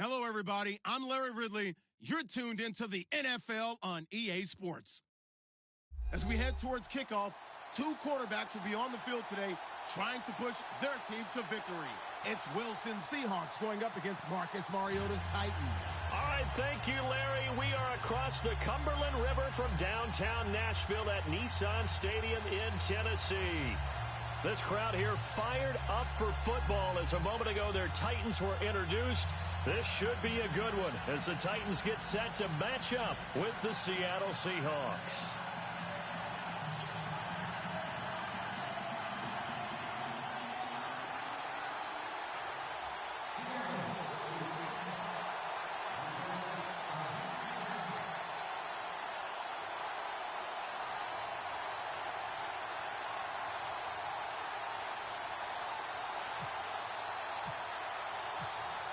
Hello, everybody. I'm Larry Ridley. You're tuned into the NFL on EA Sports. As we head towards kickoff, two quarterbacks will be on the field today trying to push their team to victory. It's Wilson's Seahawks going up against Marcus Mariota's Titans. All right, thank you, Larry. We are across the Cumberland River from downtown Nashville at Nissan Stadium in Tennessee. This crowd here fired up for football as a moment ago their Titans were introduced. This should be a good one as the Titans get set to match up with the Seattle Seahawks.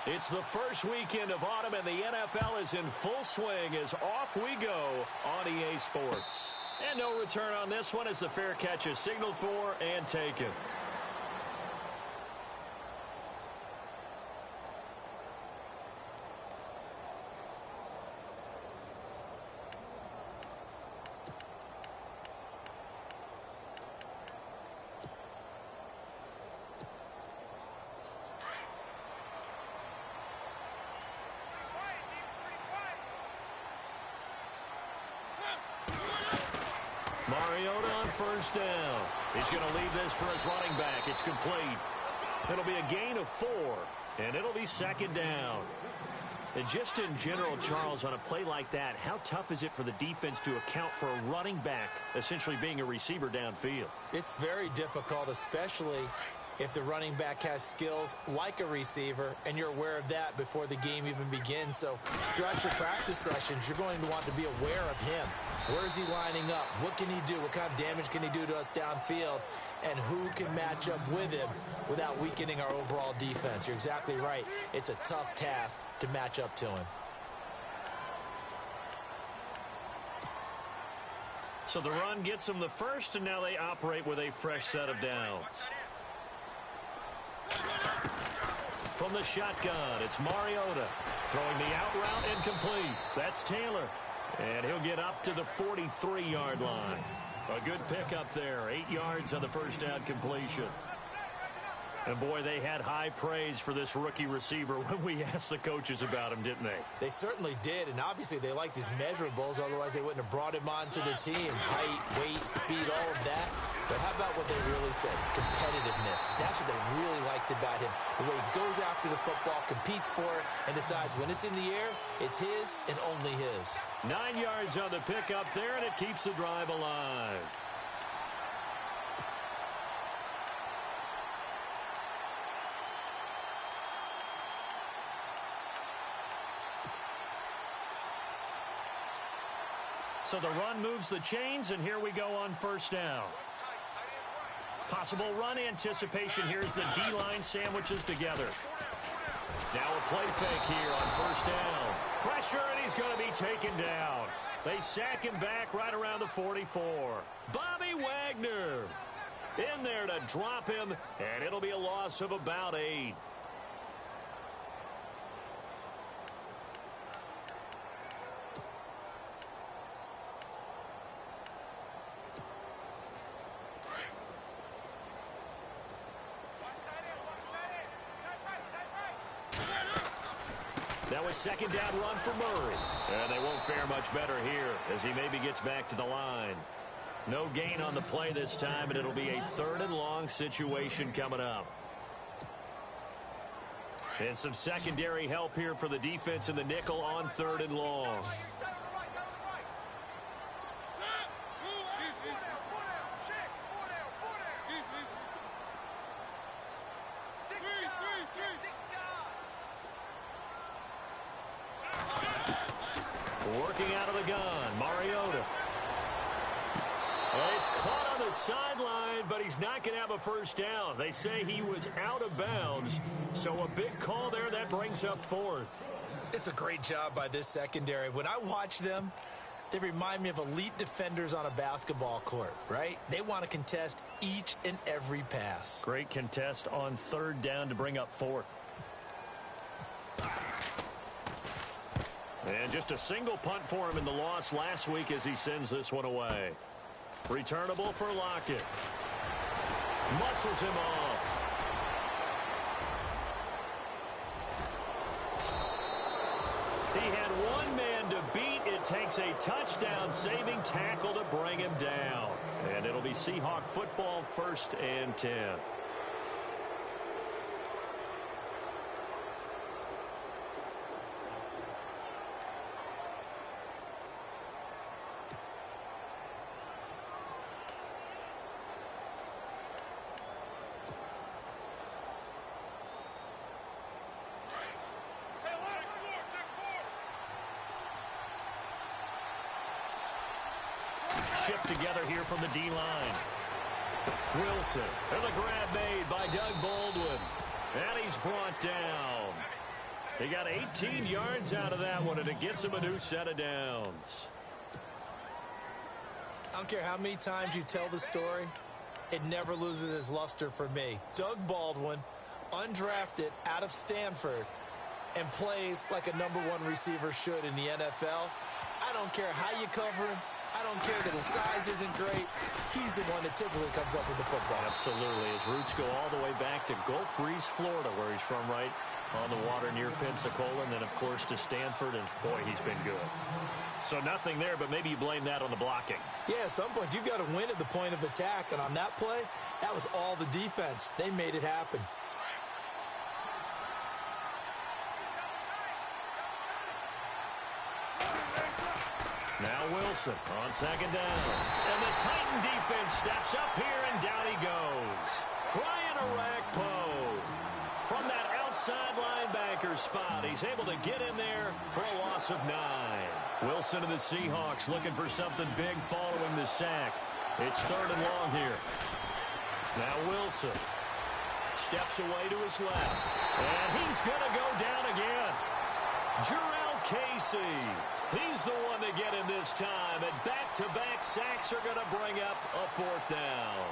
It's the first weekend of autumn, and the NFL is in full swing as off we go on EA Sports. And no return on this one as the fair catch is signaled for and taken. Mariota on first down. He's going to leave this for his running back. It's complete. It'll be a gain of 4, and it'll be second down. And just in general, Charles, on a play like that, how tough is it for the defense to account for a running back essentially being a receiver downfield? It's very difficult, especially if the running back has skills like a receiver, and you're aware of that before the game even begins. So throughout your practice sessions, you're going to want to be aware of him. Where is he lining up? What can he do? What kind of damage can he do to us downfield? And who can match up with him without weakening our overall defense? You're exactly right. It's a tough task to match up to him. So the run gets them the first, and now they operate with a fresh set of downs. From the shotgun, it's Mariota throwing the out route incomplete. That's Taylor, and he'll get up to the 43-yard line. A good pickup there, 8 yards on the first down completion. And, boy, they had high praise for this rookie receiver when we asked the coaches about him, didn't they? They certainly did, and obviously they liked his measurables. Otherwise, they wouldn't have brought him onto the team. Height, weight, speed, all of that. But how about what they really said? Competitiveness. That's what they really liked about him. The way he goes after the football, competes for it, and decides when it's in the air, it's his and only his. 9 yards on the pickup there, and it keeps the drive alive. So the run moves the chains, and here we go on first down. Possible run anticipation. Here's the D-line sandwiches together. Now a play fake here on first down. Pressure, and he's going to be taken down. They sack him back right around the 44. Bobby Wagner in there to drop him, and it'll be a loss of about 8. That was second down run for Murray. And they won't fare much better here as he maybe gets back to the line. No gain on the play this time, and it'll be a 3rd and long situation coming up. And some secondary help here for the defense in the nickel on 3rd and long. Working out of the gun, Mariota. Well, he's caught on the sideline, but he's not going to have a first down. They say he was out of bounds, so a big call there that brings up 4th. It's a great job by this secondary. When I watch them, they remind me of elite defenders on a basketball court, right? They want to contest each and every pass. Great contest on 3rd down to bring up 4th. And just a single punt for him in the loss last week as he sends this one away. Returnable for Lockett. Muscles him off. He had one man to beat. It takes a touchdown-saving tackle to bring him down. And it'll be Seahawk football, 1st and 10. Shift together here from the D-line. Wilson, and the grab made by Doug Baldwin. And he's brought down. He got 18 yards out of that one, and it gets him a new set of downs. I don't care how many times you tell the story, it never loses its luster for me. Doug Baldwin, undrafted out of Stanford, and plays like a #1 receiver should in the NFL. I don't care how you cover him. I don't care that his size isn't great. He's the one that typically comes up with the football. Absolutely. His roots go all the way back to Gulf Breeze, Florida, where he's from, right on the water near Pensacola. And then, of course, to Stanford. And, boy, he's been good. So nothing there, but maybe you blame that on the blocking. Yeah, at some point, you've got to win at the point of attack. And on that play, that was all the defense. They made it happen. Now Wilson on 2nd down. And the Titan defense steps up here, and down he goes. Brian Orakpo from that outside linebacker spot. He's able to get in there for a loss of 9. Wilson and the Seahawks looking for something big following the sack. It's 3rd and long here. Now Wilson steps away to his left. And he's going to go down again. Jarrell Casey. He's the one to get him this time. And back-to-back sacks are going to bring up a 4th down.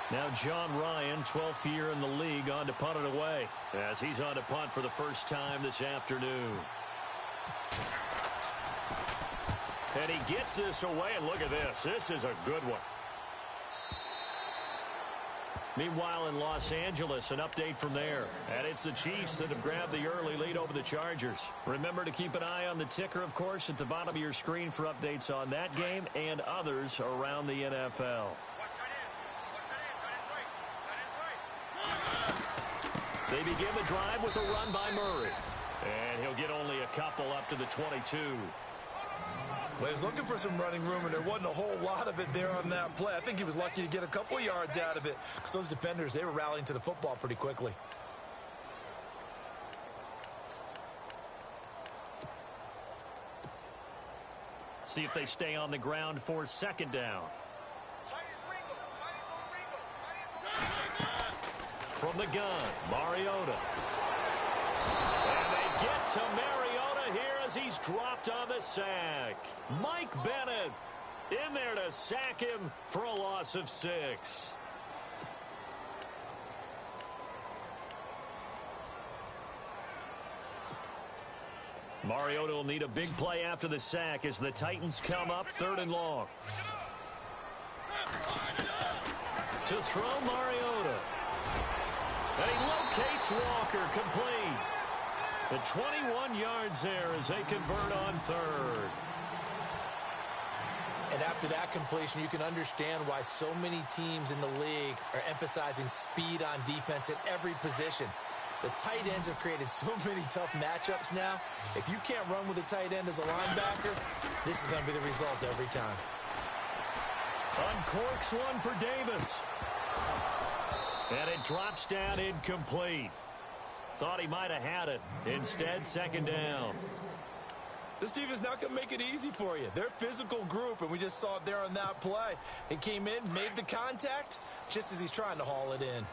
Now John Ryan, 12th year in the league, on to punt it away, as he's on to punt for the first time this afternoon. And he gets this away, and look at this. This is a good one. Meanwhile, in Los Angeles, an update from there. And it's the Chiefs that have grabbed the early lead over the Chargers. Remember to keep an eye on the ticker, of course, at the bottom of your screen for updates on that game and others around the NFL. They begin the drive with a run by Murray. And he'll get only a couple up to the 22. Well, he was looking for some running room, and there wasn't a whole lot of it there on that play. I think he was lucky to get a couple yards out of it, because those defenders, they were rallying to the football pretty quickly. See if they stay on the ground for 2nd down. From the gun, Mariota. And they get to Mariota here as he's dropped on the sack. Mike Bennett in there to sack him for a loss of 6. Mariota will need a big play after the sack as the Titans come up 3rd and long. To throw Mariota. And he locates Walker, complete. The 21 yards there as they convert on 3rd. And after that completion, you can understand why so many teams in the league are emphasizing speed on defense at every position. The tight ends have created so many tough matchups now. If you can't run with a tight end as a linebacker, this is going to be the result every time. Uncorks one for Davis. And it drops down incomplete. Thought he might have had it. Instead, 2nd down. This defense not going to make it easy for you. They're a physical group, and we just saw it there on that play. He came in, made the contact, just as he's trying to haul it in.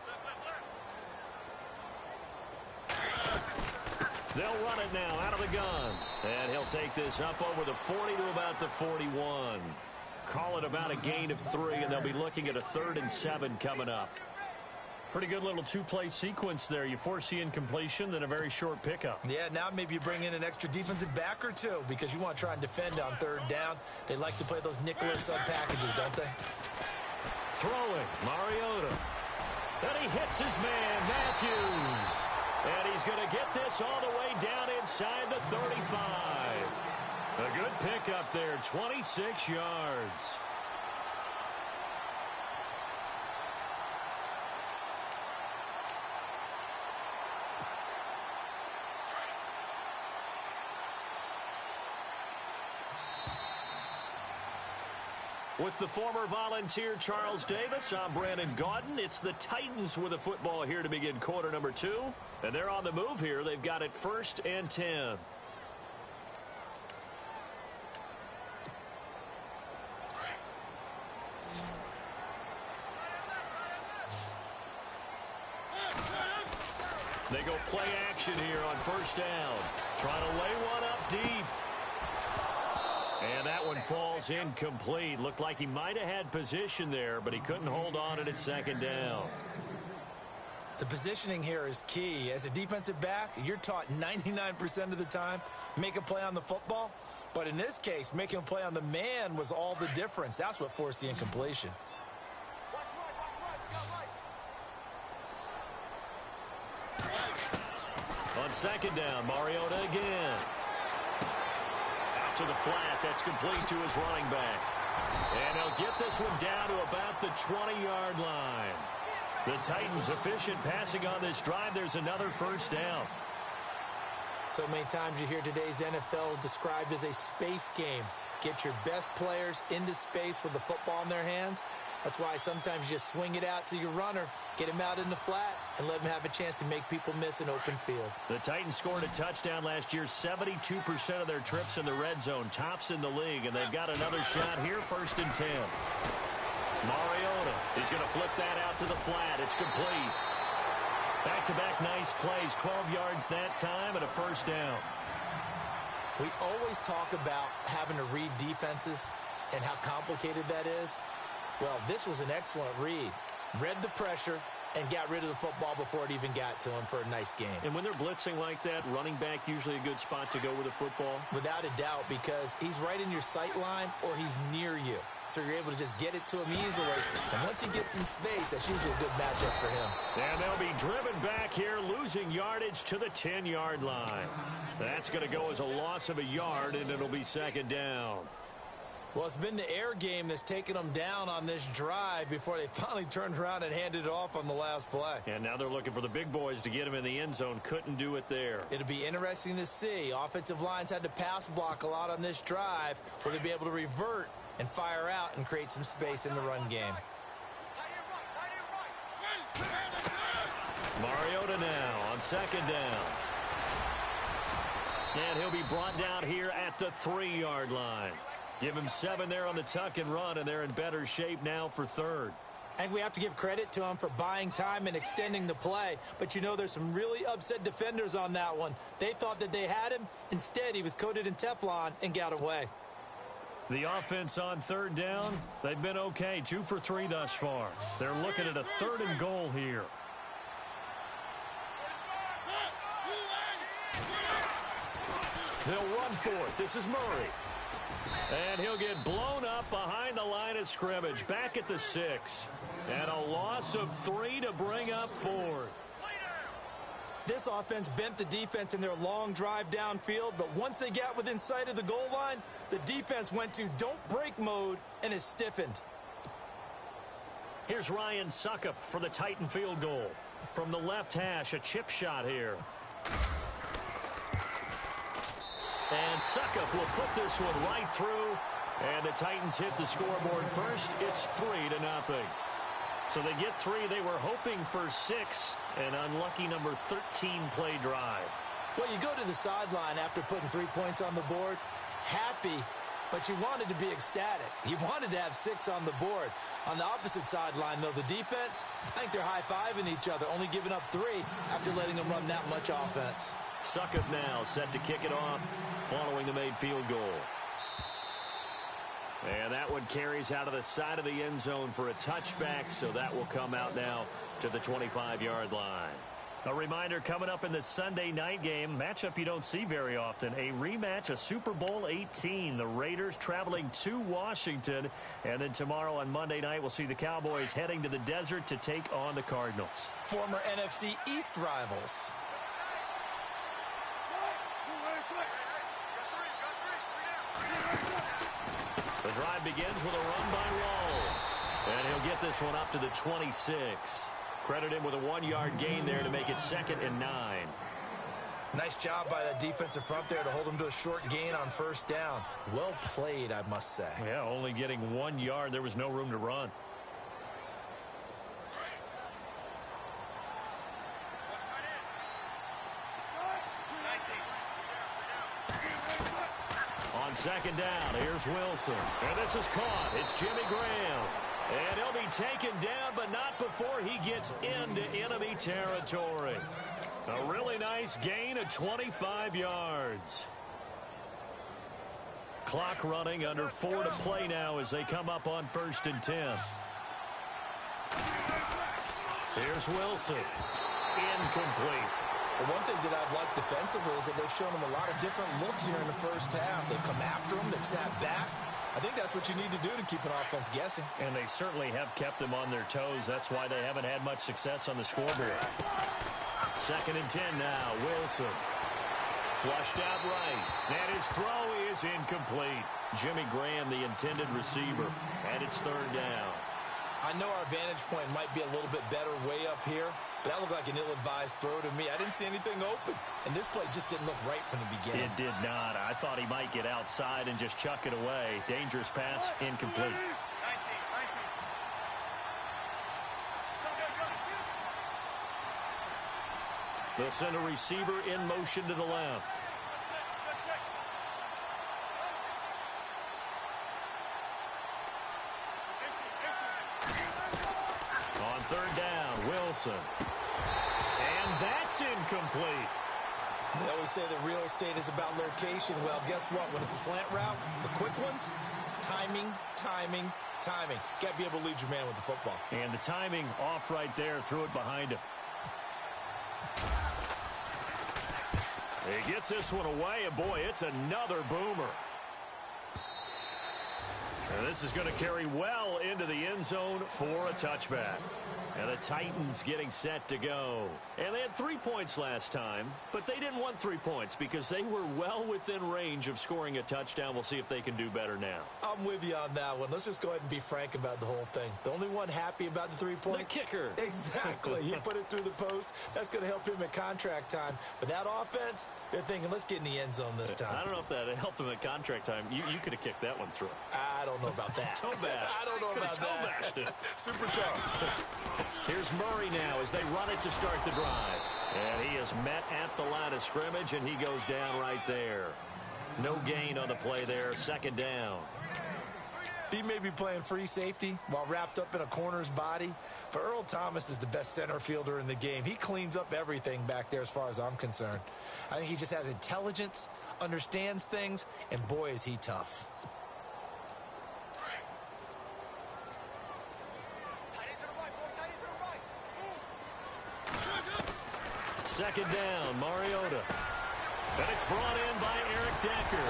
They'll run it now out of the gun. And he'll take this up over the 40 to about the 41. Call it about a gain of 3, and they'll be looking at a 3rd and 7 coming up. Pretty good little two-play sequence there. You force the incompletion, then a very short pickup. Yeah, now maybe you bring in an extra defensive back or two because you want to try and defend on 3rd down. They like to play those nickel sub packages, don't they? Throwing, Mariota. Then he hits his man, Matthews. And he's going to get this all the way down inside the 35. A good pickup there, 26 yards. With the former Volunteer Charles Davis, I'm Brandon Gaudin. It's the Titans with the football here to begin quarter number 2. And they're on the move here. They've got it 1st and 10. They go play action here on 1st down. Trying to lay one up deep. And that one falls incomplete. Looked like he might have had position there, but he couldn't hold on at 2nd down. The positioning here is key. As a defensive back, you're taught 99% of the time, make a play on the football. But in this case, making a play on the man was all the difference. That's what forced the incompletion. On 2nd down, Mariota again. To the flat, that's complete to his running back. And he'll get this one down to about the 20-yard line. The Titans efficient passing on this drive. There's another 1st down. So many times you hear today's NFL described as a space game. Get your best players into space with the football in their hands. That's why sometimes you just swing it out to your runner, get him out in the flat, and let him have a chance to make people miss an open field. The Titans scored a touchdown last year, 72% of their trips in the red zone, tops in the league, and they've got another shot here, 1st and 10. Mariota is going to flip that out to the flat. It's complete. Back-to-back nice plays, 12 yards that time, and a 1st down. We always talk about having to read defenses and how complicated that is. Well, this was an excellent read. Read the pressure and got rid of the football before it even got to him for a nice game. And when they're blitzing like that, running back usually a good spot to go with the football? Without a doubt, because he's right in your sight line or he's near you. So you're able to just get it to him easily. And once he gets in space, that's usually a good matchup for him. And they'll be driven back here, losing yardage to the 10-yard line. That's going to go as a loss of a yard, and it'll be 2nd down. Well, it's been the air game that's taken them down on this drive before they finally turned around and handed it off on the last play. And now they're looking for the big boys to get him in the end zone. Couldn't do it there. It'll be interesting to see. Offensive lines had to pass block a lot on this drive. Will they be able to revert and fire out and create some space in the run game? Mariota now on 2nd down. And he'll be brought down here at the 3-yard line. Give him 7 there on the tuck and run, and they're in better shape now for 3rd. And we have to give credit to him for buying time and extending the play. But, you know, there's some really upset defenders on that one. They thought that they had him. Instead, he was coated in Teflon and got away. The offense on 3rd down, they've been okay. 2 for 3 thus far. They're looking at a 3rd and goal here. They'll run for it. This is Murray. And he'll get blown up behind the line of scrimmage. Back at the 6. And a loss of 3 to bring up 4th. This offense bent the defense in their long drive downfield, but once they got within sight of the goal line, the defense went to don't break mode and is stiffened. Here's Ryan Suckup for the Titan field goal. From the left hash, a chip shot here. And Suckup will put this one right through. And the Titans hit the scoreboard first. It's 3-0. So they get 3. They were hoping for 6. An unlucky number 13 play drive. Well, you go to the sideline after putting 3 points on the board, happy, but you wanted to be ecstatic. You wanted to have 6 on the board. On the opposite sideline, though, the defense, I think they're high-fiving each other, only giving up 3 after letting them run that much offense. Suckup now set to kick it off following the made field goal. And that one carries out of the side of the end zone for a touchback, so that will come out now to the 25-yard line. A reminder, coming up in the Sunday night game, matchup you don't see very often, a rematch of Super Bowl 18. The Raiders traveling to Washington. And then tomorrow on Monday night, we'll see the Cowboys heading to the desert to take on the Cardinals. Former NFC East rivals. The drive begins with a run by Rawls. And he'll get this one up to the 26. Credit him with a 1-yard gain there to make it 2nd and 9. Nice job by that defensive front there to hold him to a short gain on first down. Well played, I must say. Yeah, only getting 1 yard. There was no room to run. On 2nd down, here's Wilson. And this is caught. It's Jimmy Graham. And he'll be taken down, but not before he gets into enemy territory. A really nice gain of 25 yards. Clock running, under 4 to play now as they come up on 1st and 10. Here's Wilson. Incomplete. The one thing that I've liked defensively is that they've shown him a lot of different looks here in the first half. They've come after him. They've sat back. I think that's what you need to do to keep an offense guessing. And they certainly have kept them on their toes. That's why they haven't had much success on the scoreboard. 2nd and 10 now. Wilson. Flushed out right. And his throw is incomplete. Jimmy Graham, the intended receiver. And it's 3rd down. I know our vantage point might be a little bit better way up here, but that looked like an ill-advised throw to me. I didn't see anything open, and this play just didn't look right from the beginning. It did not. I thought he might get outside and just chuck it away. Dangerous pass, incomplete. They'll send a receiver in motion to the left. On 3rd down, Wilson. And that's incomplete. They always say that real estate is about location. Well, guess what? When it's a slant route, the quick ones, timing, timing, timing. Got to be able to lead your man with the football. And the timing off right there, threw it behind him. He gets this one away, and boy, it's another boomer. And this is going to carry well into the end zone for a touchback. And the Titans getting set to go. And they had 3 points last time, but they didn't want 3 points because they were well within range of scoring a touchdown. We'll see if they can do better now. I'm with you on that one. Let's just go ahead and be frank about the whole thing. The only one happy about the 3-point? The kicker. Exactly. He put it through the post. That's going to help him at contract time. But that offense, they're thinking, let's get in the end zone this time. I don't know if that helped him at contract time. You could have kicked that one through. I don't know about that. Toe bash. I don't know about that. Toe bashed it. Super tough. Here's Murray now as they run it to start the drive. And he is met at the line of scrimmage, and he goes down right there. No gain on the play there. 2nd down. He may be playing free safety while wrapped up in a corner's body, but Earl Thomas is the best center fielder in the game. He cleans up everything back there as far as I'm concerned. I think he just has intelligence, understands things, and boy, is he tough. Second down, Mariota. And it's brought in by Eric Decker.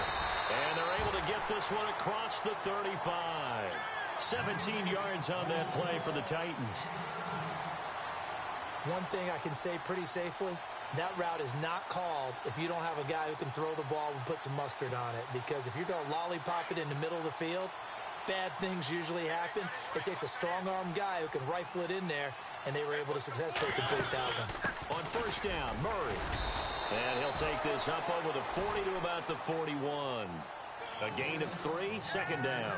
And they're able to get this one across the 35. 17 yards on that play for the Titans. One thing I can say pretty safely, that route is not called if you don't have a guy who can throw the ball and put some mustard on it. Because if you're going to lollipop it in the middle of the field, bad things usually happen. It takes a strong-arm guy who can rifle it in there, and they were able to successfully complete that one. On 1st down, Murray. And he'll take this up over the 40 to about the 41. A gain of 3, 2nd down.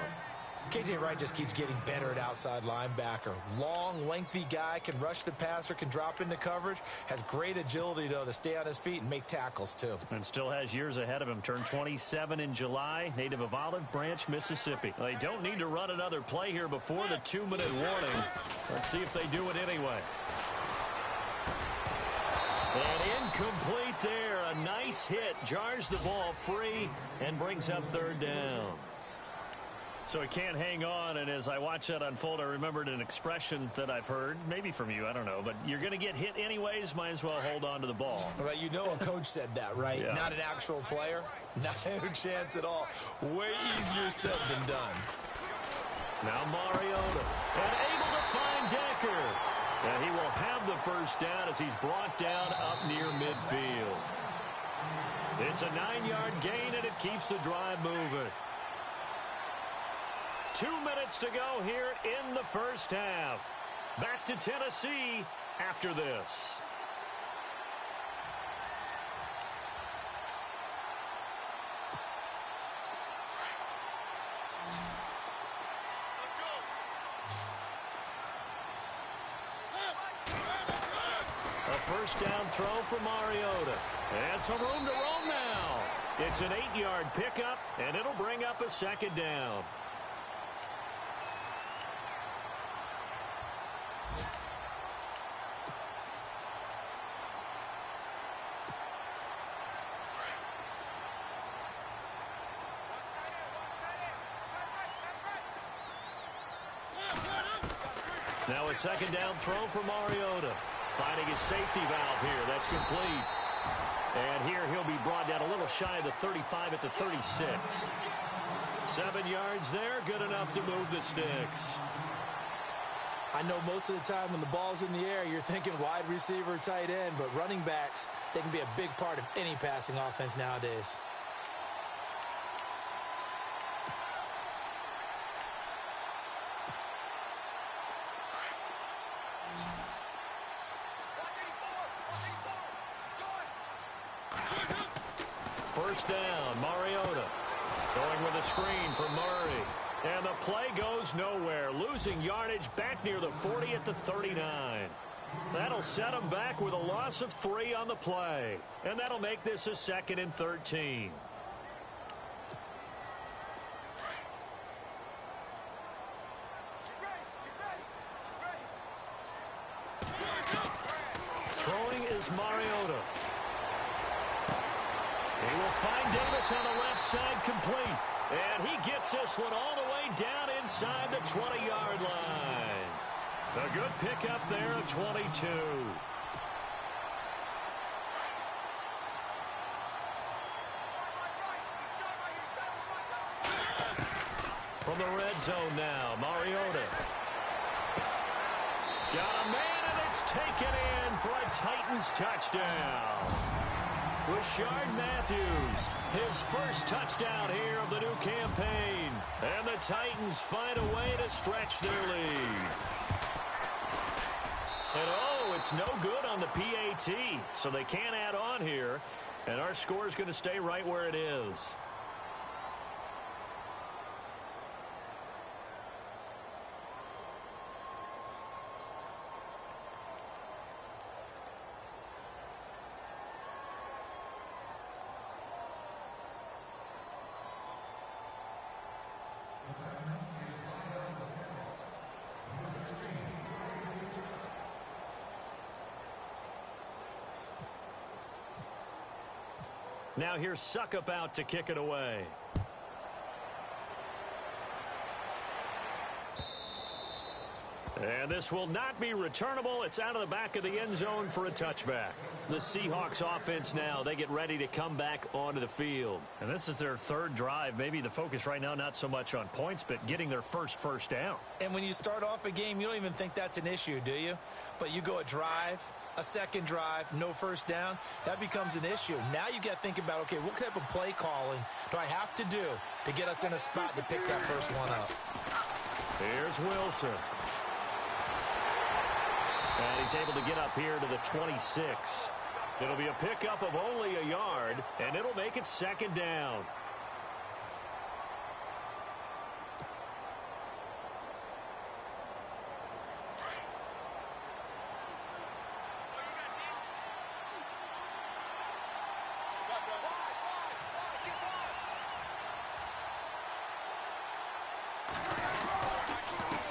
KJ Wright just keeps getting better at outside linebacker. Long, lengthy guy, can rush the passer, can drop into coverage. Has great agility, though, to stay on his feet and make tackles, too. And still has years ahead of him. Turned 27 in July, native of Olive Branch, Mississippi. They don't need to run another play here before the 2-minute warning. Let's see if they do it anyway. And incomplete there. A nice hit. Jars the ball free and brings up 3rd down. So he can't hang on, and as I watch that unfold, I remembered an expression that I've heard, maybe from you, I don't know, but you're going to get hit anyways, might as well hold on to the ball. Well, you know a coach said that, right? Yeah. Not an actual player. Not a chance at all. Way easier said than done. Now Mariota, and able to find Decker. And he will have the first down as he's brought down up near midfield. It's a 9-yard gain, and it keeps the drive moving. 2 minutes to go here in the first half. Back to Tennessee after this. A first down throw for Mariota. And some room to roam now. It's an 8-yard pickup, and it'll bring up a second down. Now a second down throw for Mariota. Finding his safety valve here. That's complete. And here he'll be brought down a little shy of the 35 at the 36. 7 yards there. Good enough to move the sticks. I know most of the time when the ball's in the air, you're thinking wide receiver, tight end, but running backs, they can be a big part of any passing offense nowadays. First down, Mariota going with a screen for Murray. And the play goes nowhere, losing yardage back near the 40 at the 39. That'll set him back with a loss of 3 on the play. And that'll make this a 2nd and 13. Throwing is Mariota. He will find Davis on the left side complete. And he gets this one all the way down inside the 20-yard line. A good pickup there of 22. From the red zone now, Mariota. Got a man, and it's taken in for a Titans touchdown. Rashard Matthews, his first touchdown here of the new campaign. And the Titans find a way to stretch their lead. And oh, it's no good on the PAT, so they can't add on here. And our score is going to stay right where it is. Now here's Suckup out to kick it away. And this will not be returnable. It's out of the back of the end zone for a touchback. The Seahawks offense now, they get ready to come back onto the field. And this is their third drive. Maybe the focus right now not so much on points, but getting their first down. And when you start off a game, you don't even think that's an issue, do you? But you go a drive, a second drive, no first down, that becomes an issue. Now you got to think about, okay, what type of play calling do I have to do to get us in a spot to pick that first one up? Here's Wilson. And he's able to get up here to the 26. It'll be a pickup of only a yard, and it'll make it 2nd down.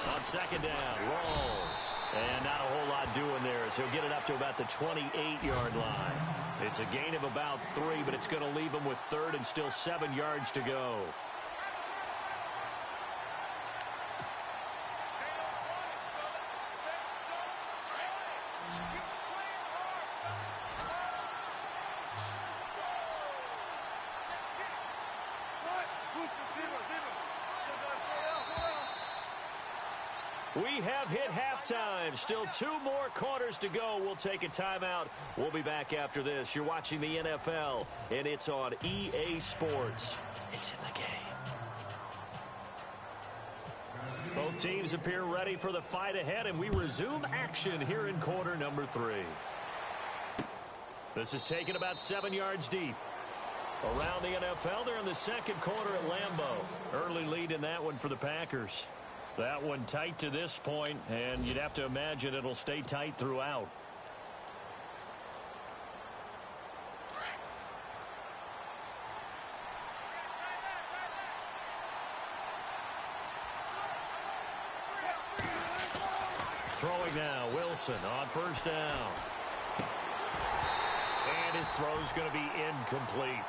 On 2nd down, Rawls. And not a whole lot doing there as he'll get it up to about the 28-yard line. It's a gain of about 3, but it's going to leave him with 3rd and still 7 yards to go. We have hit halftime. Still 2 more quarters to go. We'll take a timeout. We'll be back after this. You're watching the NFL, and it's on EA Sports. It's in the game. Both teams appear ready for the fight ahead, and we resume action here in quarter number 3. This is taken about 7 yards deep. Around the NFL, they're in the second quarter at Lambeau. Early lead in that one for the Packers. That one tight to this point, and you'd have to imagine it'll stay tight throughout. Throwing now, Wilson on first down. And his throw's going to be incomplete.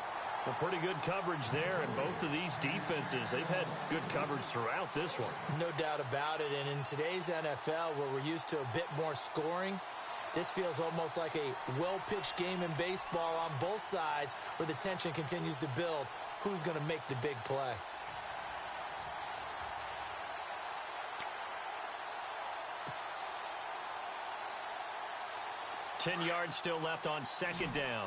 Well, pretty good coverage there, and both of these defenses, they've had good coverage throughout this one. No doubt about it, and in today's NFL, where we're used to a bit more scoring, this feels almost like a well-pitched game in baseball on both sides where the tension continues to build. Who's going to make the big play? Ten yards still left on second down.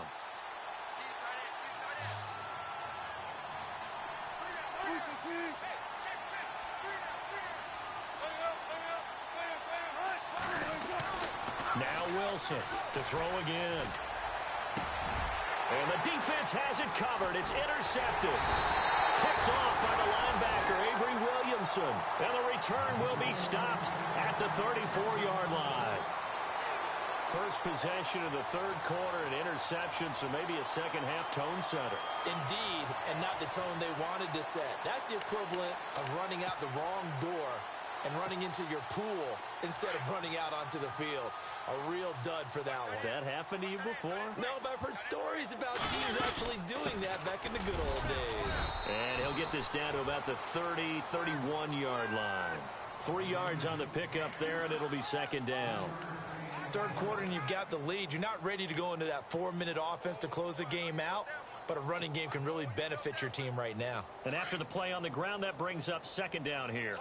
Now Wilson to throw again. And the defense has it covered. It's intercepted. Picked off by the linebacker, Avery Williamson. And the return will be stopped at the 34-yard line. First possession of the third quarter, an interception, so maybe a second-half tone setter. Indeed, and not the tone they wanted to set. That's the equivalent of running out the wrong door and running into your pool instead of running out onto the field. A real dud for that one. Has that happened to you before? No, but I've heard stories about teams actually doing that back in the good old days. And he'll get this down to about the 30, 31-yard line. 3 yards on the pickup there, and it'll be second down. Third quarter and you've got the lead. You're not ready to go into that 4-minute offense to close the game out, but a running game can really benefit your team right now. And after the play on the ground, that brings up second down here.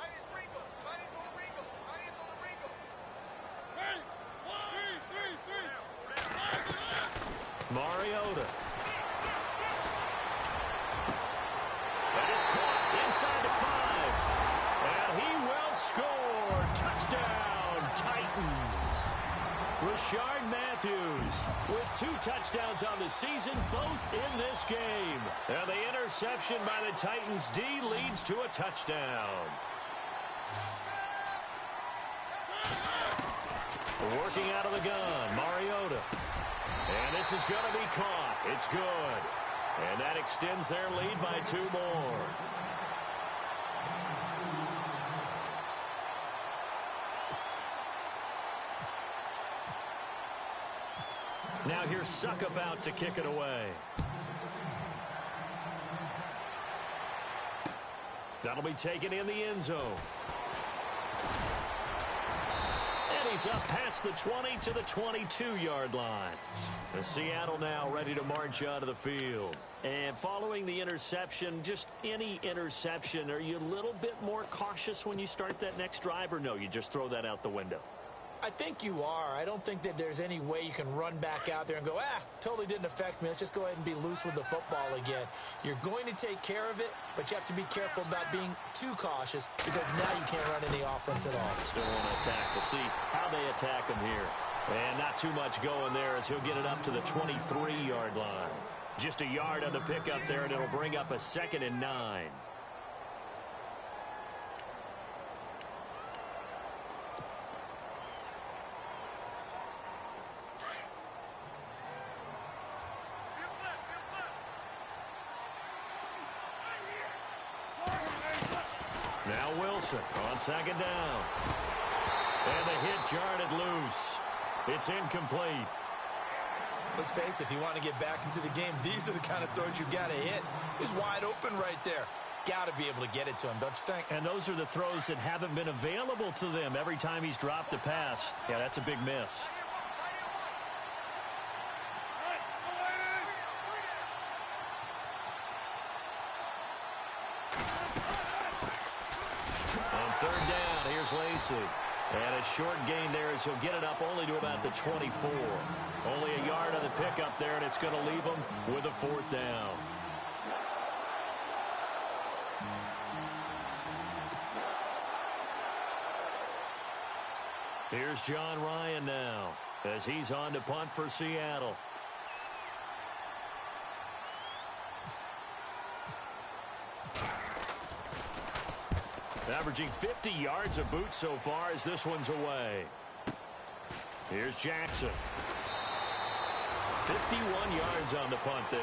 Mariota. That is caught inside the 5. And he will score. Touchdown, Titans. Rashard Matthews with 2 touchdowns on the season, both in this game. And the interception by the Titans D leads to a touchdown. Working out of the gun, Mariota. And this is going to be caught. It's good. And that extends their lead by 2 more. Now here's Suckup out to kick it away. That'll be taken in the end zone. And he's up past the 20 to the 22-yard line. The Seattle now ready to march out of the field. And following the interception, just any interception, are you a little bit more cautious when you start that next drive, or no, you just throw that out the window? I think you are. I don't think that there's any way you can run back out there and go, totally didn't affect me. Let's just go ahead and be loose with the football again. You're going to take care of it, but you have to be careful about being too cautious because now you can't run any offense at all. Still want to attack. We'll see how they attack him here. And not too much going there as he'll get it up to the 23-yard line. Just a yard on the pickup there, and it'll bring up a 2nd and 9. Now Wilson on second down. And the hit jarred it loose. It's incomplete. Let's face it, if you want to get back into the game, these are the kind of throws you've got to hit. He's wide open right there. Got to be able to get it to him, don't you think? And those are the throws that haven't been available to them every time he's dropped a pass. Yeah, that's a big miss. On third down, here's Lacy. And a short gain there as he'll get it up only to about the 24. Only a yard on the pickup there, and it's going to leave him with a 4th down. Here's John Ryan now as he's on to punt for Seattle. Averaging 50 yards a boot so far as this one's away. Here's Jackson. 51 yards on the punt there.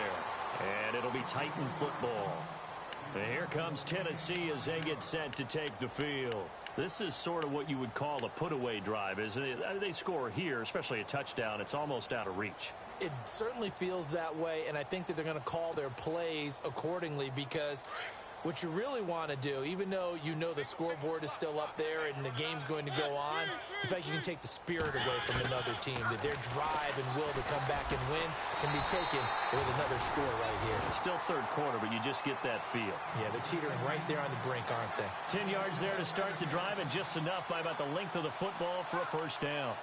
And it'll be Titan football. And here comes Tennessee as they get set to take the field. This is sort of what you would call a put-away drive, isn't it? They score here, especially a touchdown. It's almost out of reach. It certainly feels that way, and I think that they're going to call their plays accordingly because what you really want to do, even though you know the scoreboard is still up there and the game's going to go on, in fact, you can take the spirit away from another team, that their drive and will to come back and win can be taken with another score right here. It's still third quarter, but you just get that feel. Yeah, they're teetering right there on the brink, aren't they? 10 yards there to start the drive, and just enough by about the length of the football for a 1st down.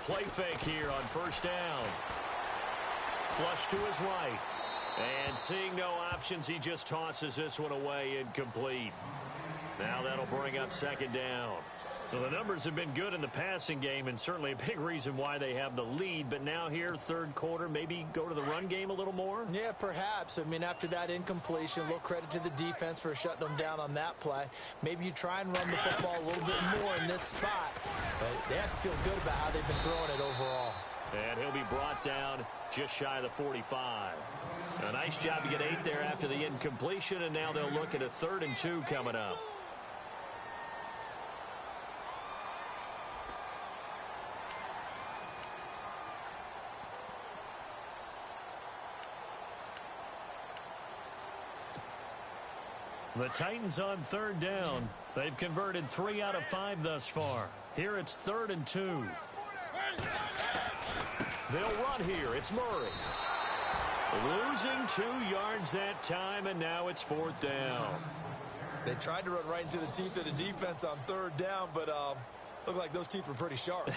Play fake here on 1st down. Flush to his right. And seeing no options, he just tosses this one away, incomplete. Now that'll bring up 2nd down. So the numbers have been good in the passing game and certainly a big reason why they have the lead. But now here, 3rd quarter, maybe go to the run game a little more? Yeah, perhaps. I mean, after that incompletion, a little credit to the defense for shutting them down on that play. Maybe you try and run the football a little bit more in this spot. But they have to feel good about how they've been throwing it overall. And he'll be brought down just shy of the 45. A nice job to get 8 there after the incompletion, and now they'll look at a 3rd and 2 coming up. The Titans on 3rd down. They've converted 3 out of 5 thus far. Here it's 3rd and 2. They'll run here. It's Murray. Losing 2 yards that time, and now it's 4th down. They tried to run right into the teeth of the defense on 3rd down, but looked like those teeth were pretty sharp.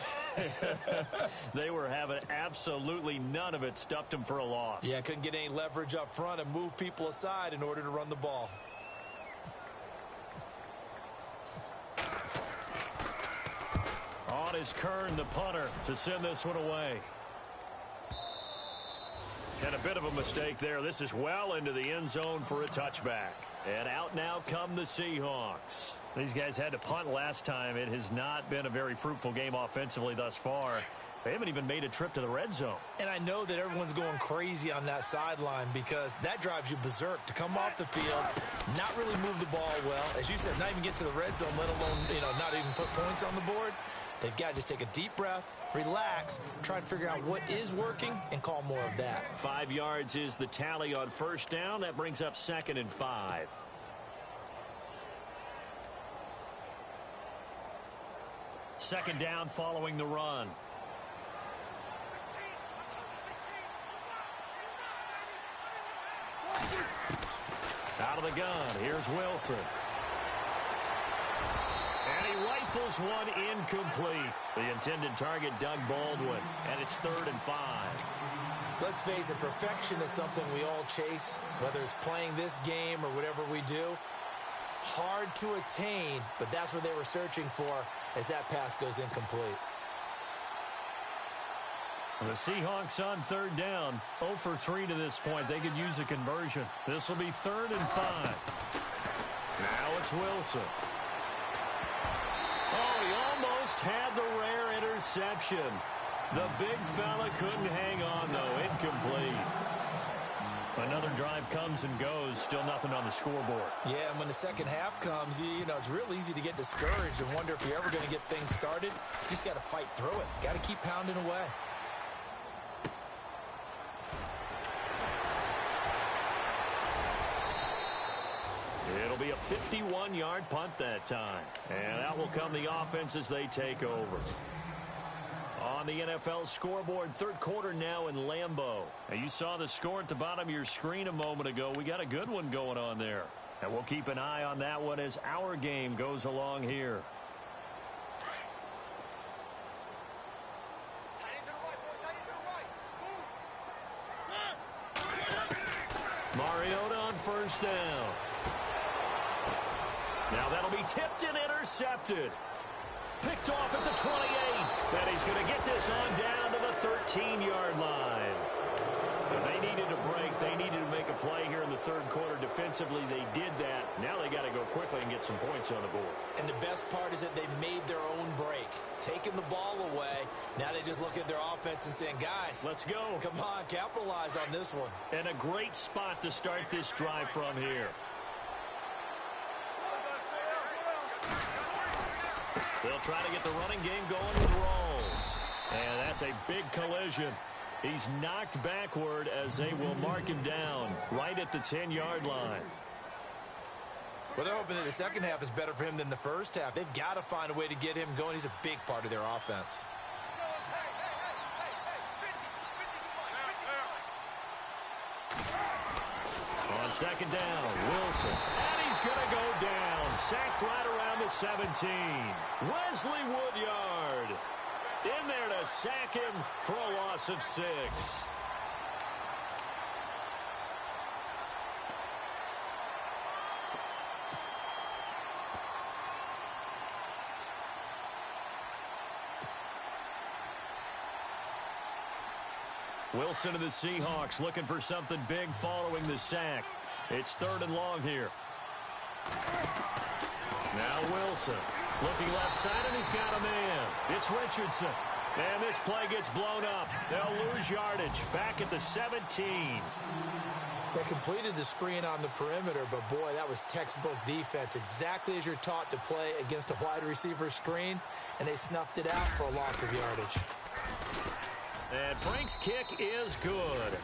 They were having absolutely none of it. Stuffed them for a loss. Yeah, couldn't get any leverage up front and move people aside in order to run the ball. On is Kern, the punter, to send this one away. And a bit of a mistake there. This is well into the end zone for a touchback. And out now come the Seahawks. These guys had to punt last time. It has not been a very fruitful game offensively thus far. They haven't even made a trip to the red zone. And I know that everyone's going crazy on that sideline because that drives you berserk to come off the field, not really move the ball well. As you said, not even get to the red zone, let alone, not even put points on the board. They've got to just take a deep breath, relax, try and figure out what is working, and call more of that. 5 yards is the tally on 1st down. That brings up 2nd and 5. Second down following the run. Out of the gun, here's Wilson. And he rifles one incomplete. The intended target, Doug Baldwin. And it's 3rd and 5. Let's face it, perfection is something we all chase, whether it's playing this game or whatever we do. Hard to attain, but that's what they were searching for as that pass goes incomplete. The Seahawks on 3rd down, 0 for 3 to this point. They could use a conversion. This will be 3rd and 5. Now it's Wilson. Oh, he almost had the rare interception. The big fella couldn't hang on, though. Incomplete. Another drive comes and goes. Still nothing on the scoreboard. Yeah, and when the second half comes, it's real easy to get discouraged and wonder if you're ever going to get things started. You just got to fight through it. Got to keep pounding away. It'll It'll be a 51-yard punt that time. And out will come the offense as they take over. On the NFL scoreboard, third quarter now in Lambeau. And you saw the score at the bottom of your screen a moment ago. We got a good one going on there. And we'll keep an eye on that one as our game goes along here. Mariota on first down. Now that'll be tipped and intercepted. Picked off at the 28. And he's going to get this on down to the 13-yard line. They needed a break. They needed to make a play here in the third quarter. Defensively, they did that. Now they got to go quickly and get some points on the board. And the best part is that they made their own break. Taking the ball away. Now they just look at their offense and saying, guys, let's go. Come on, capitalize on this one. And a great spot to start this drive from here. They'll try to get the running game going with Rawls. And that's a big collision. He's knocked backward as they will mark him down right at the 10-yard line. Well, they're hoping that the second half is better for him than the first half. They've got to find a way to get him going. He's a big part of their offense. On second down, Wilson. And he's going to go down. Sacked right around the 17. Wesley Woodyard in there to sack him for a loss of 6. Wilson of the Seahawks looking for something big following the sack. It's third and long here. Now Wilson looking left side, and he's got a man. It's Richardson. And this play gets blown up. They'll lose yardage back at the 17. They completed the screen on the perimeter, but boy, that was textbook defense. Exactly as you're taught to play against a wide receiver screen, and they snuffed it out for a loss of yardage. And Frank's kick is good.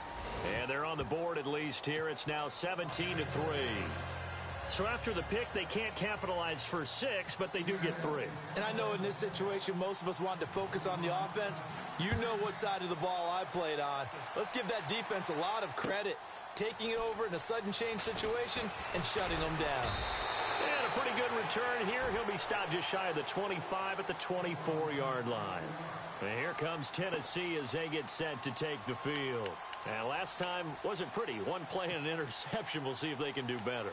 And they're on the board at least here. It's now 17-3. So after the pick, they can't capitalize for 6, but they do get 3. And I know in this situation, most of us wanted to focus on the offense. You know what side of the ball I played on. Let's give that defense a lot of credit. Taking it over in a sudden change situation and shutting them down. And a pretty good return here. He'll be stopped just shy of the 25 at the 24-yard line. And here comes Tennessee as they get set to take the field. And last time wasn't pretty. One play and an interception. We'll see if they can do better.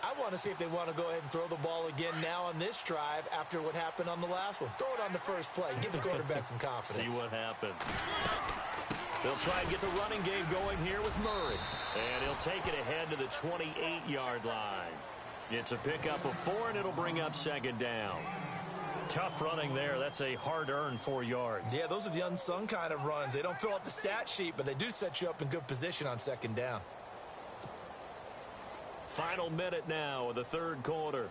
I want to see if they want to go ahead and throw the ball again now on this drive after what happened on the last one. Throw it on the first play. Give the quarterback some confidence. See what happens. They'll try and get the running game going here with Murray. And he'll take it ahead to the 28-yard line. It's a pickup of 4, and it'll bring up second down. Tough running there. That's a hard-earned 4 yards. Yeah, those are the unsung kind of runs. They don't fill up the stat sheet, but they do set you up in good position on second down. Final minute now of the third quarter.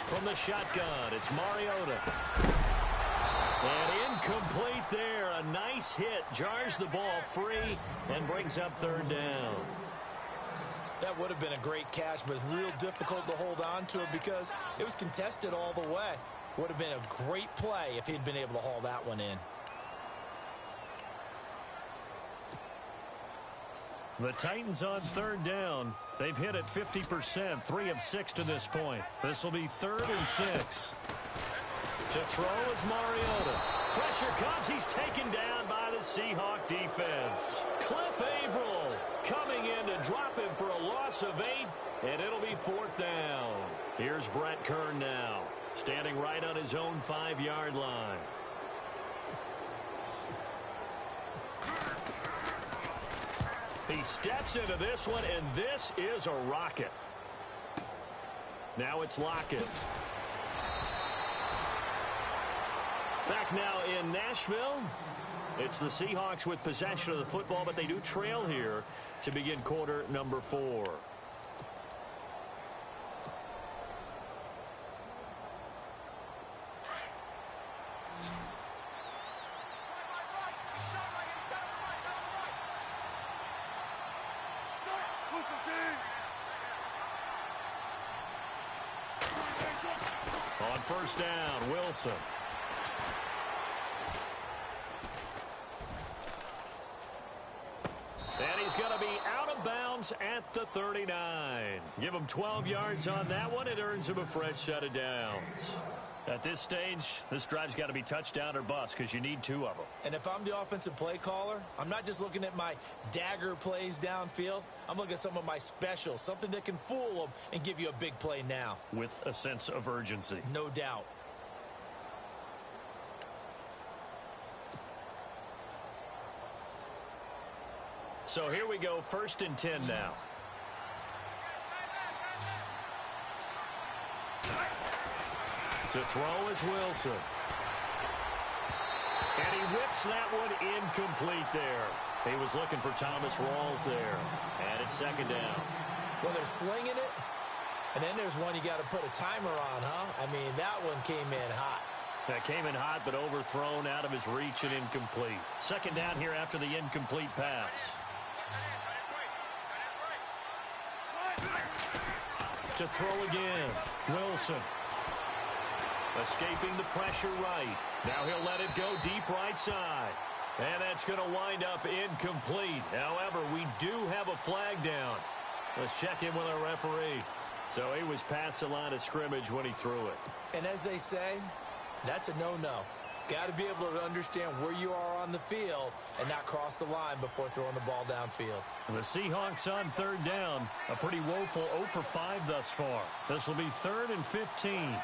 From the shotgun, it's Mariota. And incomplete there. A nice hit. Jars the ball free and brings up third down. That would have been a great catch, but it's real difficult to hold on to it because it was contested all the way. Would have been a great play if he'd been able to haul that one in. The Titans on third down. They've hit it 50%, 3 of 6 to this point. This will be 3rd and 6. To throw is Mariota. Pressure comes. He's taken down by the Seahawk defense. Cliff Averill coming in to drop him for a loss of 8, and it'll be 4th down. Here's Brett Kern now, standing right on his own 5-yard line. He steps into this one, and this is a rocket. Now it's Lockett. Back now in Nashville. It's the Seahawks with possession of the football, but they do trail here to begin quarter number 4. first down. Wilson. And he's going to be out of bounds at the 39. Give him 12 yards on that one. It earns him a fresh set of downs. At this stage, this drive's got to be touchdown or bust because you need 2 of them. And if I'm the offensive play caller, I'm not just looking at my dagger plays downfield. I'm looking at some of my specials, something that can fool them and give you a big play now. With a sense of urgency. No doubt. So here we go, 1st and 10 now. To throw is Wilson. And he whips that one incomplete there. He was looking for Thomas Rawls there. And it's 2nd down. Well, they're slinging it. And then there's one you got to put a timer on, huh? I mean, that one came in hot. That came in hot, but overthrown out of his reach and incomplete. 2nd down here after the incomplete pass. To throw again, Wilson. Escaping the pressure right. Now he'll let it go deep right side. And that's going to wind up incomplete. However, we do have a flag down. Let's check in with our referee. So he was past the line of scrimmage when he threw it. And as they say, that's a no-no. Got to be able to understand where you are on the field and not cross the line before throwing the ball downfield. And the Seahawks on 3rd down. A pretty woeful 0 for 5 thus far. This will be 3rd and 15.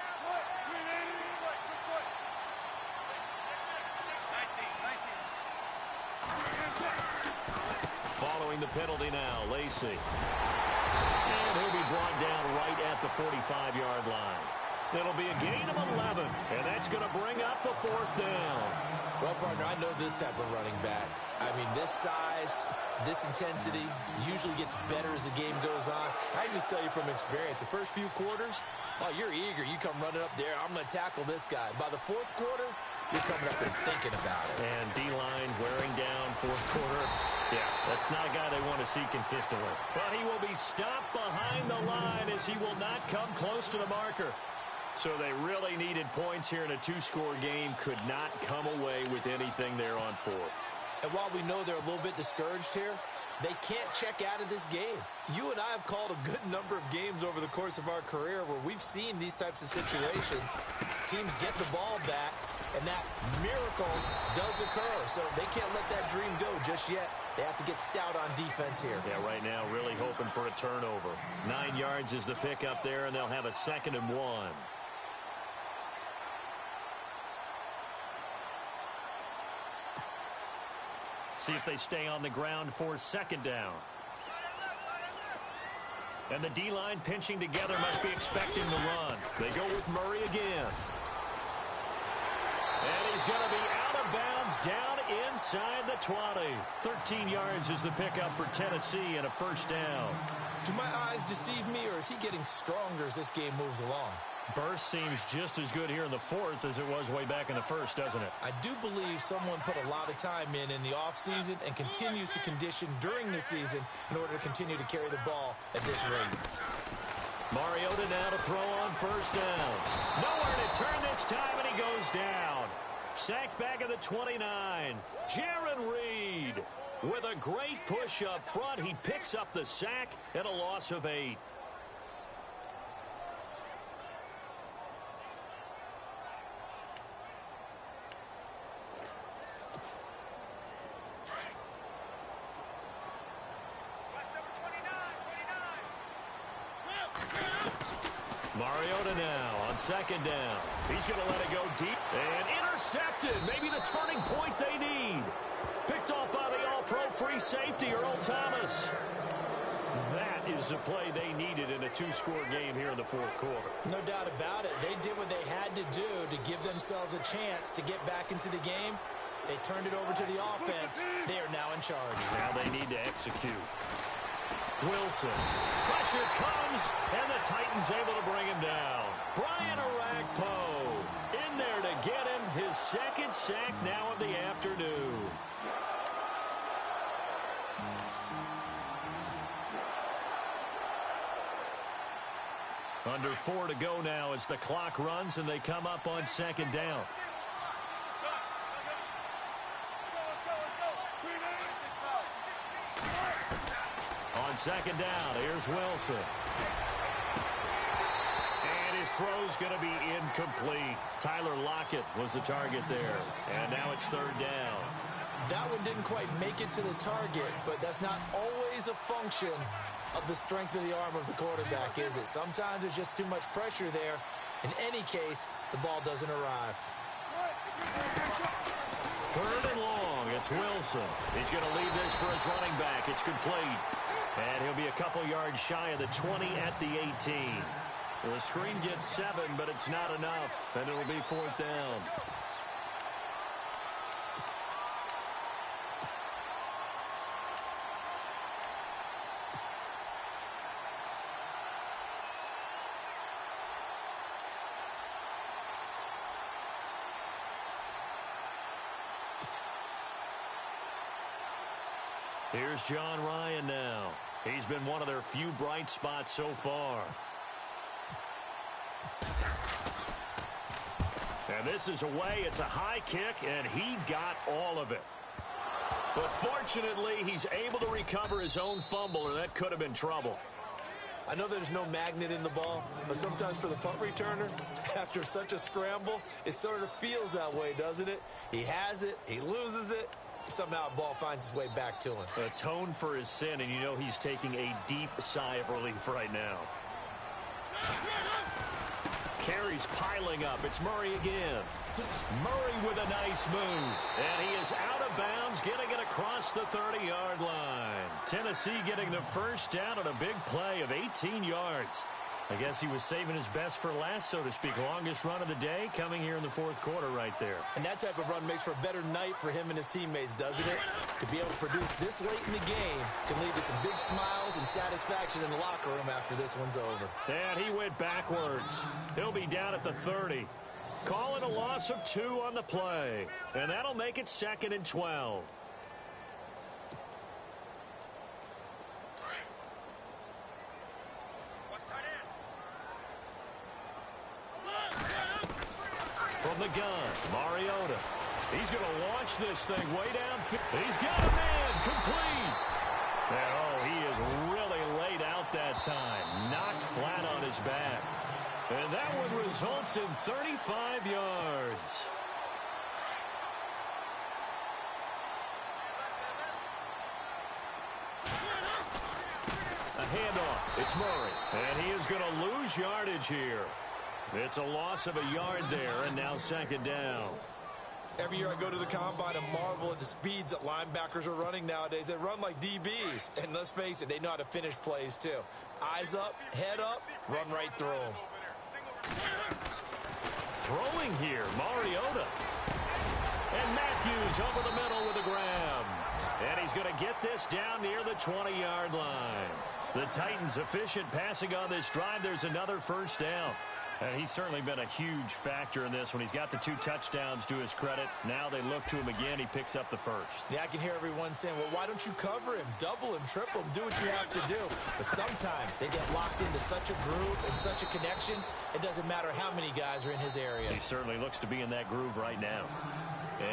Following the penalty now, Lacey. And he'll be brought down right at the 45-yard line. It'll be a gain of 11, and that's going to bring up a 4th down. Well, partner, I know this type of running back. I mean, this size, this intensity usually gets better as the game goes on. I can just tell you from experience, the first few quarters, oh, you're eager. You come running up there, I'm going to tackle this guy. By the 4th quarter, you're coming up and thinking about it. And D-line wearing down 4th quarter. Yeah, that's not a guy they want to see consistently. But he will be stopped behind the line as he will not come close to the marker. So they really needed points here in a 2-score game. Could not come away with anything there on 4th. And while we know they're a little bit discouraged here, they can't check out of this game. You and I have called a good number of games over the course of our career where we've seen these types of situations. Teams get the ball back, and that miracle does occur. So they can't let that dream go just yet. They have to get stout on defense here. Yeah, right now really hoping for a turnover. 9 yards is the pickup there, and they'll have a 2nd and 1. See if they stay on the ground for 2nd down. And the D-line pinching together must be expecting the run. They go with Murray again. And he's going to be out of bounds down inside the 20. 13 yards is the pickup for Tennessee and a 1st down. Do my eyes deceive me, or is he getting stronger as this game moves along? Burst seems just as good here in the 4th as it was way back in the 1st, doesn't it? I do believe someone put a lot of time in the offseason and continues to condition during the season in order to continue to carry the ball at this rate. Mariota now to throw on 1st down. Nowhere to turn this time, and he goes down. Sacked back at the 29. Jaron Reed with a great push up front. He picks up the sack and a loss of 8. Mariota now on 2nd down. He's going to let it go deep and intercepted. Maybe the turning point they need. Picked off by the all-pro free safety, Earl Thomas. That is the play they needed in a 2-score game here in the 4th quarter. No doubt about it. They did what they had to do to give themselves a chance to get back into the game. They turned it over to the offense. They are now in charge. Now they need to execute. Wilson. Pressure comes, and the Titans able to bring him down. Brian Orakpo in there to get him his 2nd sack now of the afternoon. Under 4 to go now as the clock runs and they come up on second down. On second down, here's Wilson. And his throw's going to be incomplete. Tyler Lockett was the target there. And now it's third down. That one didn't quite make it to the target, but that's not always a function of the strength of the arm of the quarterback, is it? Sometimes there's just too much pressure there. In any case, the ball doesn't arrive. Third and long, it's Wilson. He's going to leave this for his running back. It's complete. And he'll be a couple yards shy of the 20 at the 18. The screen gets 7, but it's not enough, and it'll be fourth down. Here's John Ryan now. He's been one of their few bright spots so far. And this is away. It's a high kick, and he got all of it. But fortunately, he's able to recover his own fumble, or that could have been trouble. I know there's no magnet in the ball, but sometimes for the punt returner, after such a scramble, it sort of feels that way, doesn't it? He has it, he loses it, somehow the ball finds its way back to him. Atone for his sin, and you know he's taking a deep sigh of relief right now. Carries piling up. It's Murray again. Murray with a nice move. And he is out of bounds, getting it across the 30-yard line. Tennessee getting the first down on a big play of 18 yards. I guess he was saving his best for last, so to speak. Longest run of the day coming here in the fourth quarter right there. And that type of run makes for a better night for him and his teammates, doesn't it? To be able to produce this late in the game can lead to some big smiles and satisfaction in the locker room after this one's over. And he went backwards. He'll be down at the 30. Calling a loss of 2 on the play. And that'll make it 2nd and 12. From the gun, Mariota. He's going to launch this thing way downfield. He's got a man complete. And oh, he is really laid out that time. Knocked flat on his back. And that one results in 35 yards. A handoff. It's Murray. And he is going to lose yardage here. It's a loss of a yard there, and now 2nd down. Every year I go to the combine and marvel at the speeds that linebackers are running nowadays. They run like DBs. And let's face it, they know how to finish plays too. Eyes up, head up, run right through them. Throwing here, Mariota. And Matthews over the middle with a grab. And he's going to get this down near the 20-yard line. The Titans efficient passing on this drive. There's another first down. And he's certainly been a huge factor in this when he's got the 2 touchdowns to his credit. Now they look to him again. He picks up the first. Yeah, I can hear everyone saying, well, why don't you cover him, double him, triple him, do what you have to do. But sometimes they get locked into such a groove and such a connection, it doesn't matter how many guys are in his area. He certainly looks to be in that groove right now.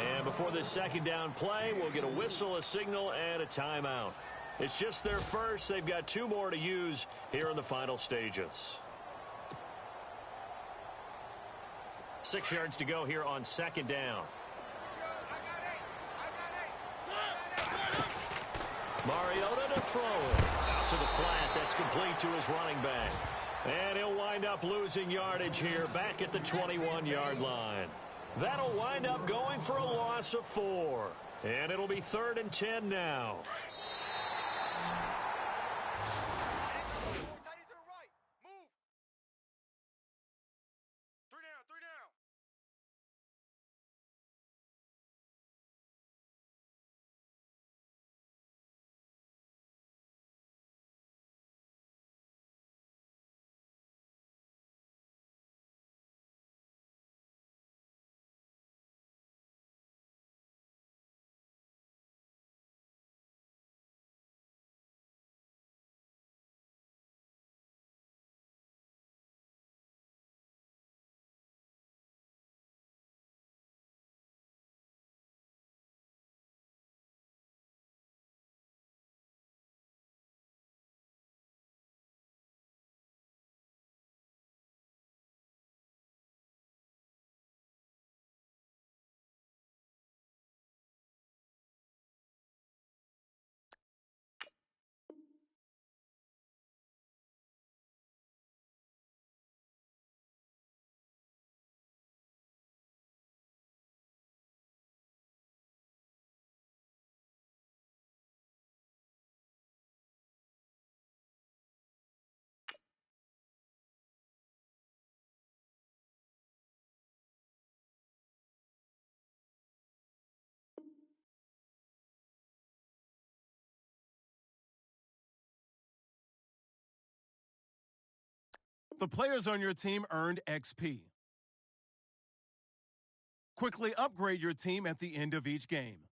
And before this 2nd down play, we'll get a whistle, a signal, and a timeout. It's just their first. They've got 2 more to use here in the final stages. 6 yards to go here on 2nd down. Mariota to throw it. Out to the flat. That's complete to his running back. And he'll wind up losing yardage here back at the 21-yard line. That'll wind up going for a loss of 4. And it'll be 3rd and 10 now. The players on your team earned XP. Quickly upgrade your team at the end of each game.